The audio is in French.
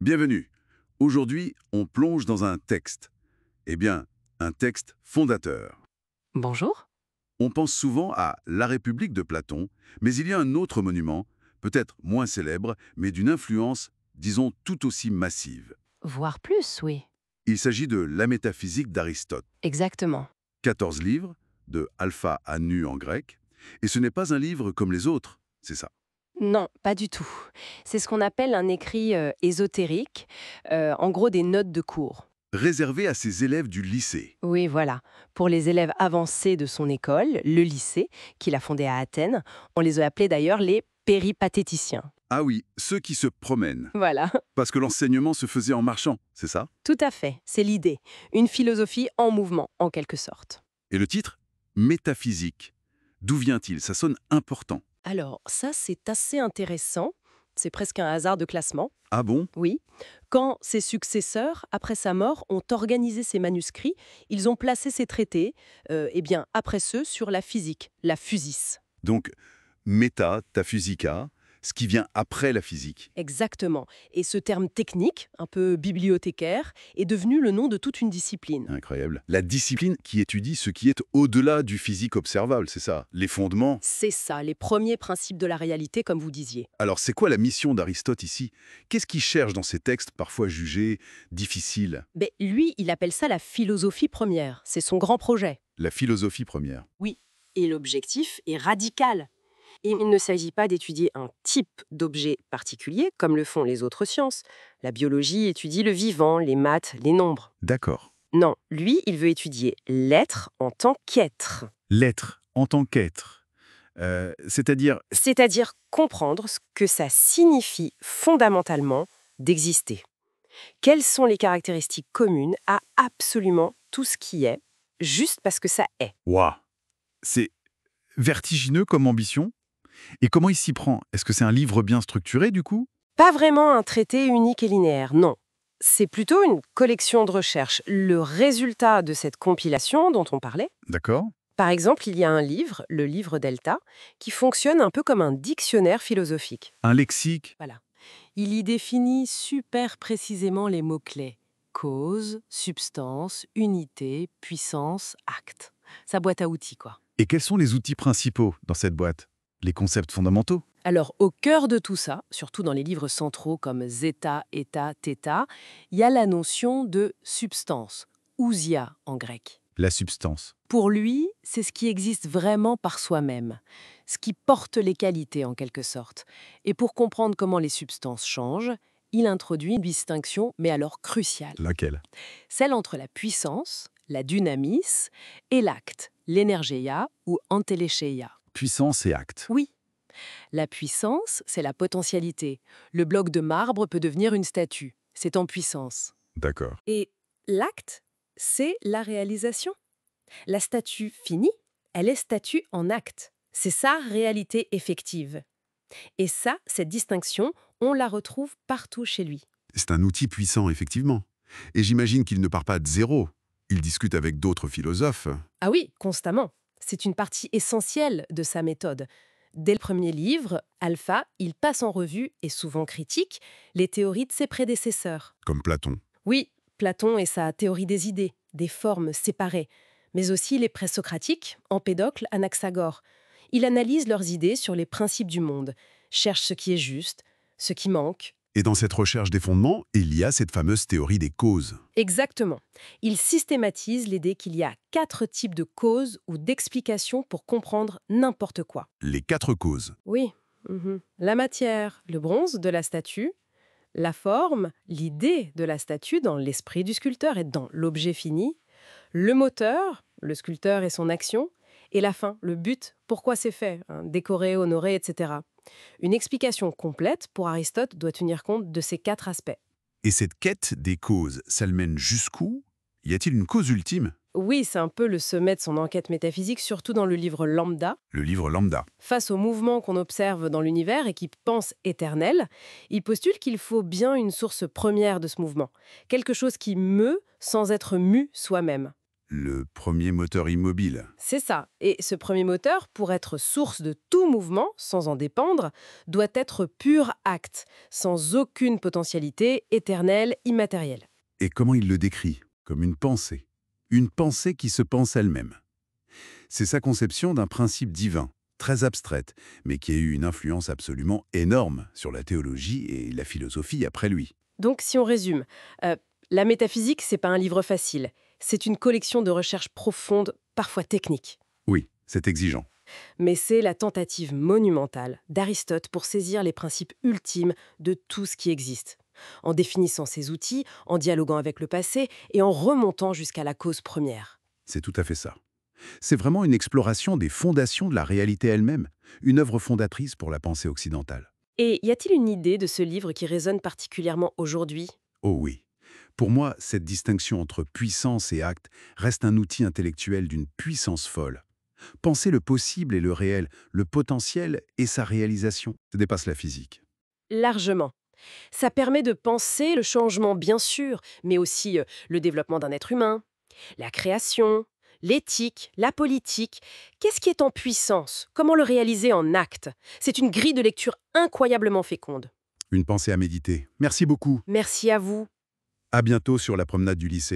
Bienvenue. Aujourd'hui, on plonge dans un texte. Eh bien, un texte fondateur. Bonjour. On pense souvent à La République de Platon, mais il y a un autre monument, peut-être moins célèbre, mais d'une influence, disons, tout aussi massive. Voire plus, oui. Il s'agit de La Métaphysique d'Aristote. Exactement. 14 livres, de alpha à nu en grec, et ce n'est pas un livre comme les autres, c'est ça. Non, pas du tout. C'est ce qu'on appelle un écrit ésotérique, en gros des notes de cours. Réservé à ses élèves du lycée. Oui, voilà. Pour les élèves avancés de son école, le lycée, qu'il a fondé à Athènes, on les a appelés d'ailleurs les péripatéticiens. Ah oui, ceux qui se promènent. Voilà, Parce que l'enseignement se faisait en marchant, c'est ça? tout à fait, c'est l'idée. Une philosophie en mouvement, en quelque sorte. Et le titre? Métaphysique. D'où vient-il? Ça sonne important. Alors, ça, c'est assez intéressant. C'est presque un hasard de classement. Ah bon? Oui. Quand ses successeurs, après sa mort, ont organisé ses manuscrits, ils ont placé ces traités, après ceux sur la physique, la physis. Donc, méta, ta physica, ce qui vient après la physique. Exactement. Et ce terme technique, un peu bibliothécaire, est devenu le nom de toute une discipline. Incroyable. La discipline qui étudie ce qui est au-delà du physique observable, c'est ça? Les fondements. C'est ça, les premiers principes de la réalité, comme vous disiez. Alors, c'est quoi la mission d'Aristote ici? Qu'est-ce qu'il cherche dans ces textes parfois jugés difficiles? Mais lui, il appelle ça la philosophie première. C'est son grand projet. La philosophie première. Oui. Et l'objectif est radical. Et il ne s'agit pas d'étudier un type d'objet particulier, comme le font les autres sciences. La biologie étudie le vivant, les maths, les nombres. D'accord. Non, lui, il veut étudier l'être en tant qu'être. L'être en tant qu'être. C'est-à-dire, C'est-à-dire comprendre ce que ça signifie fondamentalement d'exister. Quelles sont les caractéristiques communes à absolument tout ce qui est, juste parce que ça est. waouh, c'est vertigineux comme ambition. Et comment il s'y prend? Est-ce que c'est un livre bien structuré, du coup? Pas vraiment un traité unique et linéaire, non. C'est plutôt une collection de recherches. Le résultat de cette compilation dont on parlait, D'accord. par exemple, il y a un livre, le livre Delta, qui fonctionne un peu comme un dictionnaire philosophique. Un lexique. Voilà. Il y définit super précisément les mots-clés. Cause, substance, unité, puissance, acte. Sa boîte à outils, quoi. Et quels sont les outils principaux dans cette boîte? Les concepts fondamentaux? Alors, au cœur de tout ça, surtout dans les livres centraux comme Zeta, Eta, Theta, il y a la notion de substance, ousia en grec. La substance. Pour lui, c'est ce qui existe vraiment par soi-même, ce qui porte les qualités en quelque sorte. Et pour comprendre comment les substances changent, il introduit une distinction, mais alors cruciale. Laquelle? Celle entre la puissance, la dynamis, et l'acte, l'energeia ou antélécheia. Puissance et acte. Oui. La puissance, c'est la potentialité. Le bloc de marbre peut devenir une statue. C'est en puissance. D'accord. Et l'acte, c'est la réalisation. La statue finie, elle est statue en acte. C'est sa réalité effective. Et ça, cette distinction, on la retrouve partout chez lui. C'est un outil puissant, effectivement. Et j'imagine qu'il ne part pas de zéro. Il discute avec d'autres philosophes. Ah oui, constamment. C'est une partie essentielle de sa méthode. Dès le premier livre, Alpha, il passe en revue, et souvent critique, les théories de ses prédécesseurs. Comme Platon. Oui, Platon et sa théorie des idées, des formes séparées, mais aussi les présocratiques, Empédocle, Anaxagore. Il analyse leurs idées sur les principes du monde, cherche ce qui est juste, ce qui manque. Et dans cette recherche des fondements, il y a cette fameuse théorie des causes. Exactement. Il systématise l'idée qu'il y a 4 types de causes ou d'explications pour comprendre n'importe quoi. Les 4 causes. Oui. La matière, le bronze de la statue, la forme, l'idée de la statue dans l'esprit du sculpteur et dans l'objet fini, le moteur, le sculpteur et son action, et la fin, le but, pourquoi c'est fait, décorer, honorer, etc. Une explication complète, pour Aristote, doit tenir compte de ces 4 aspects. Et cette quête des causes, ça le mène jusqu'où? Y a-t-il une cause ultime? Oui, c'est un peu le sommet de son enquête métaphysique, surtout dans le livre Lambda. Le livre lambda. Face aux mouvements qu'on observe dans l'univers et qui pense éternel, il postule qu'il faut bien une source première de ce mouvement, quelque chose qui meut sans être mu soi-même. Le premier moteur immobile. C'est ça. Et ce premier moteur, pour être source de tout mouvement, sans en dépendre, doit être pur acte, sans aucune potentialité éternelle, immatérielle. Et comment il le décrit? Comme une pensée. Une pensée qui se pense elle-même. C'est sa conception d'un principe divin, très abstraite, mais qui a eu une influence absolument énorme sur la théologie et la philosophie après lui. Donc, si on résume, euh, la métaphysique, c'est pas un livre facile. C'est une collection de recherches profondes, parfois techniques. Oui, c'est exigeant. Mais c'est la tentative monumentale d'Aristote pour saisir les principes ultimes de tout ce qui existe, en définissant ses outils, en dialoguant avec le passé et en remontant jusqu'à la cause première. C'est tout à fait ça. C'est vraiment une exploration des fondations de la réalité elle-même, une œuvre fondatrice pour la pensée occidentale. Et y a-t-il une idée de ce livre qui résonne particulièrement aujourd'hui? Oh oui. Pour moi, cette distinction entre puissance et acte reste un outil intellectuel d'une puissance folle. Penser le possible et le réel, le potentiel et sa réalisation, ça dépasse la physique. Largement. Ça permet de penser le changement, bien sûr, mais aussi le développement d'un être humain, la création, l'éthique, la politique. Qu'est-ce qui est en puissance? Comment le réaliser en acte? C'est une grille de lecture incroyablement féconde. Une pensée à méditer. Merci beaucoup. Merci à vous. À bientôt sur la promenade du lycée.